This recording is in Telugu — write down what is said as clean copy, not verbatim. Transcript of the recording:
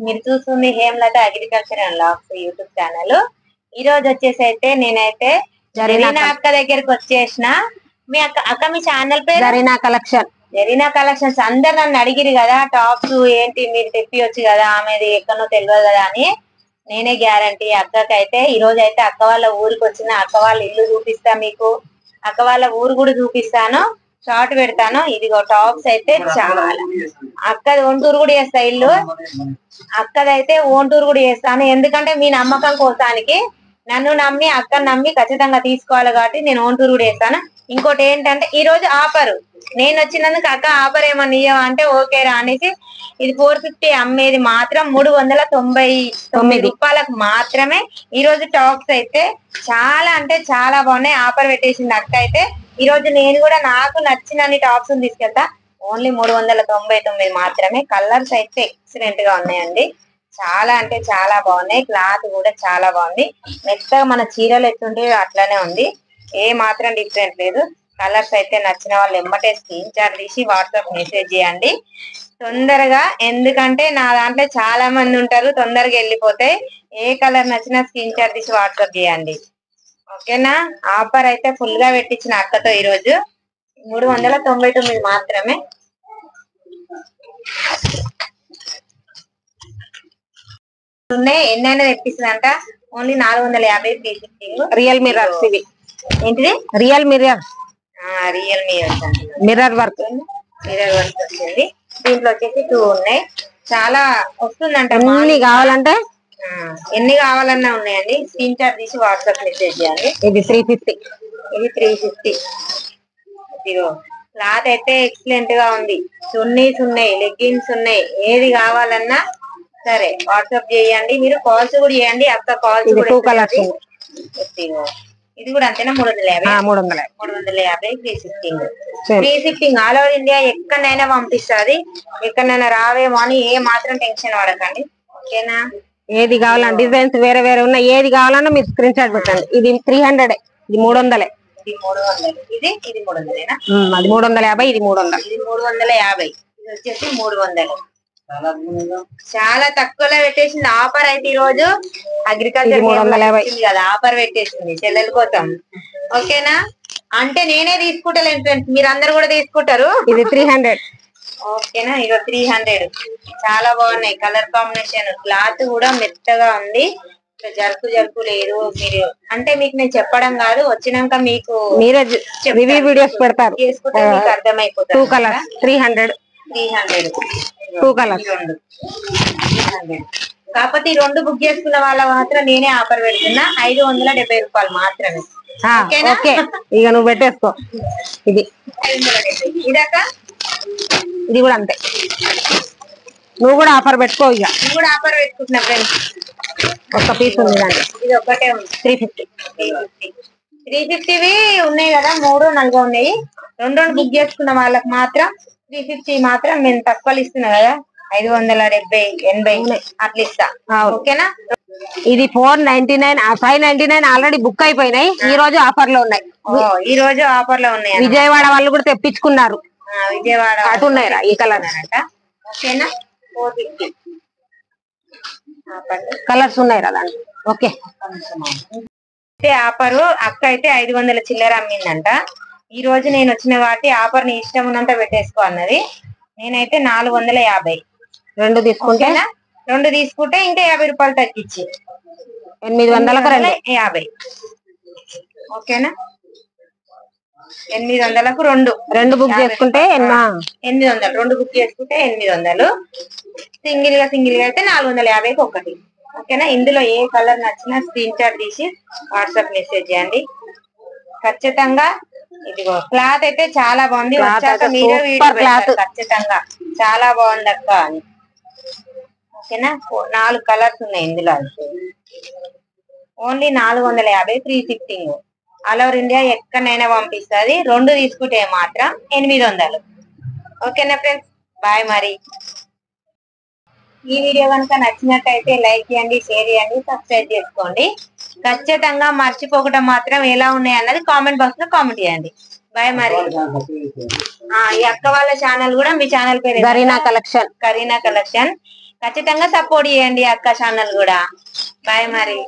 మీరు చూస్తుంది Hemalatha agriculture and lakhs YouTube channel. ఈ రోజు వచ్చేసి అయితే నేనైతే జరీనా అక్క దగ్గరికి వచ్చేసిన. మీ అక్క మీ ఛానల్ పేరు జరీనా కలెక్షన్. జరీనా కలెక్షన్స్. అందరు నన్ను అడిగిరు కదా టాప్స్ ఏంటి మీరు తెప్పియొచ్చు కదా, ఆమెది ఎక్కడో తెలియదు కదా అని. నేనే గ్యారంటీ అక్కకైతే ఈ రోజు అయితే అక్క వాళ్ళ ఊరికి వచ్చిన. అక్క వాళ్ళ ఇల్లు చూపిస్తా మీకు, అక్క వాళ్ళ ఊరు కూడా చూపిస్తాను, షార్ట్ పెడతాను. ఇదిగో టాప్స్ అయితే చాలా. అక్కది ఒంటూరు కూడా చేస్తా ఇల్లు, అక్కదైతే ఓంటూరు కూడా చేస్తాను. ఎందుకంటే మీ నమ్మకం కోసానికి నన్ను నమ్మి అక్కని నమ్మి ఖచ్చితంగా తీసుకోవాలి కాబట్టి నేను ఓంటూరు కూడా చేస్తాను. ఇంకోటి ఏంటంటే ఈ రోజు ఆఫర్, నేను వచ్చినందుకు అక్క ఆఫర్ ఏమన్నా ఇయ్యవా అంటే ఓకే రా అనేసి. ఇది 450 అమ్మేది మాత్రం 399 రూపాయలకు మాత్రమే. ఈ రోజు టాప్స్ అయితే చాలా అంటే చాలా బాగున్నాయి. ఆఫర్ పెట్టేసింది అక్క అయితే. ఈ రోజు నేను కూడా నాకు నచ్చినన్ని టాప్స్ తీసుకెళ్తా. ఓన్లీ 399 మాత్రమే. కలర్స్ అయితే ఎక్సలెంట్ గా ఉన్నాయండి, చాలా అంటే చాలా బాగున్నాయి. క్లాత్ కూడా చాలా బాగుంది, మెత్తగా మన చీరలు ఎట్టుంటే అట్లానే ఉంది, ఏ మాత్రం డిఫరెంట్ లేదు. కలర్స్ అయితే నచ్చిన వాళ్ళు ఎమ్మటే స్క్రీన్ షాట్ తీసి వాట్సాప్ మెసేజ్ చేయండి తొందరగా. ఎందుకంటే నా దాంట్లో చాలా మంది ఉంటారు, తొందరగా వెళ్ళిపోతాయి. ఏ కలర్ నచ్చినా స్క్రీన్ షాట్ తీసి వాట్సాప్ చేయండి, ఓకేనా. ఆఫర్ అయితే ఫుల్ గా పెట్టించిన అక్కతో ఈ రోజు 399 మాత్రమే. ఎన్నైనా తెప్పిస్తుందంట. ఓన్లీ 450 350. రియల్ మిర్రర్స్ ఇవి. ఏంటిది? Real mirror. Real mirror work. Mirror work వచ్చింది. దీంట్లో వచ్చేసి 2 ఉన్నాయి. చాలా వస్తుందంట. ఎన్ని కావాలంటే ఎన్ని కావాలన్నా ఉన్నాయండి. స్క్రీన్ షాట్ తీసి వాట్సాప్ మెసేజ్ చేయాలి. ఇది 350. ఇది 350. ఇదిగో క్లాత్ అయితే ఎక్సలెంట్ గా ఉంది. చున్నీస్ ఉన్నాయి, లెగ్గిన్స్ ఉన్నాయి. ఏది కావాలన్నా సరే వాట్సాప్ చేయండి. మీరు కాల్స్ కూడా చేయండి, అక్క కాల్స్ కూడా. 2 కలర్స్. ఇది కూడా అంతేనా? 350. 350 free shipping. Free shipping all over India, ఎక్కడైనా పంపిస్తుంది. ఎక్కడైనా రావేమో అని ఏ మాత్రం టెన్షన్ పడకండి, ఓకేనా. ఏది కావాలన్నా డిజైన్స్ వేరే వేరే ఉన్నాయి, ఏది కావాలన్నా మీరు స్క్రీన్ షాట్ పెట్టండి. ఇది 300, ఇది 300. ఇది 300. ఇది 300. అది 350, ఇది 300. ఇది 350. ఇది వచ్చేసి 300. చాలా తక్కువలో పెట్టేసింది ఆఫర్ అయితే. ఈ రోజు అగ్రికల్చర్ 350 కదా ఆఫర్ పెట్టేసింది చెల్లెల కోసం, ఓకేనా. అంటే నేనే తీసుకుంటలేను ఫ్రెండ్స్, మీరు అందరు కూడా తీసుకుంటారు. ఇది 300, ఓకేనా. ఇక 300. చాలా బాగున్నాయి కలర్ కాంబినేషన్. క్లాత్ కూడా మెత్తగా ఉంది, జరుపు జరుపు లేదు. మీరు అంటే మీకు నేను చెప్పడం కాదు, వచ్చినాక మీకు మీరే రివ్యూ వీడియోస్ పెడతారు, చేసుకుంటే మీకు అర్థమైపోతుంది. 2 కలర్స్ 300. 2 కలర్స్ 300. కాకపోతే ఈ 2 బుక్ చేసుకున్న వాళ్ళ మాత్రం నేనే ఆఫర్ పెడుతున్నా. 570 రూపాయలు మాత్రమే, ఓకే. ఇక నువ్వు పెట్టేసుకో. ఇది ఇదాక ఇది కూడా అంతే, నువ్వు కూడా ఆఫర్ పెట్టుకో. ఇక నేను కూడా ఆఫర్ పెట్టుకుంటున్నా ఫ్రెండ్స్. ఒక్క పీస్ ఉంది దాంట్లో. ఇది ఒక్కటే ఉంది. 350. 350 ఉన్నాయి కదా, 3 4 ఉన్నాయి. 2 బుక్ చేసుకున్న వాళ్ళకి మాత్రం 350 మాత్రం నేను తక్కువ ఇస్తున్నా కదా, 570 80 అట్లా ఇస్తా, ఓకేనా. ఇది 499, 599 ఆల్రెడీ బుక్ అయిపోయినాయి. ఈ రోజు ఆఫర్ లో ఉన్నాయి. ఈ రోజు ఆఫర్ లో ఉన్నాయి. విజయవాడ వాళ్ళు కూడా తెప్పించుకున్నారు. విజయవాడ అటు ఉన్నాయిరా ఈ కలర్ అంట, ఓకేనా. 450 కలర్స్ ఉన్నాయి రా దాంట్లో, ఓకే. ఆఫరు అక్క అయితే 500 చిల్లర అమ్మిందంట. ఈ రోజు నేను వచ్చిన వాటి ఆఫర్ ని ఇష్టం ఉన్నంత పెట్టేసుకో అన్నది. నేనైతే 450. 2 తీసుకుంటే 2 తీసుకుంటే ఇంకా 50 రూపాయలు తగ్గించి 800కు 50, ఓకేనా. 800కు 2 బుక్ చేసుకుంటే 800. 2 బుక్ చేసుకుంటే 800. సింగిల్ గా అయితే 450కి ఒకటి, ఓకేనా. ఇందులో ఏ కలర్ నచ్చినా స్క్రీన్ షాట్ తీసి వాట్సాప్ మెసేజ్ చేయండి ఖచ్చితంగా. ఇదిగో క్లాత్ అయితే చాలా బాగుంది. వచ్చాక మీరే వీడియో పెడతారు ఖచ్చితంగా, చాలా బాగుంది అక్క అని, ఓకేనా. 4 కలర్స్ ఉన్నాయి ఇందులో. Only 450 free shipping. All over India ఎక్కడైనా పంపిస్తుంది. 2 తీసుకుంటే మాత్రం 800, ఓకేనా ఫ్రెండ్స్. బాయ్. మరి ఈ వీడియో కనుక నచ్చినట్టయితే లైక్ చేయండి, షేర్ చేయండి, సబ్స్క్రైబ్ చేసుకోండి. ఖచ్చితంగా మర్చిపోకటం మాత్రం ఎలా ఉన్నాయి అన్నది కామెంట్ బాక్స్ లో కామెంట్ చేయండి. బాయ్. మరి ఈ అక్క వాళ్ళ ఛానల్ కూడా, మీ ఛానల్ పేరు కరీనా కలెక్షన్. ఖచ్చితంగా సపోర్ట్ చేయండి అక్క ఛానల్ కూడా. బాయ్ మరి.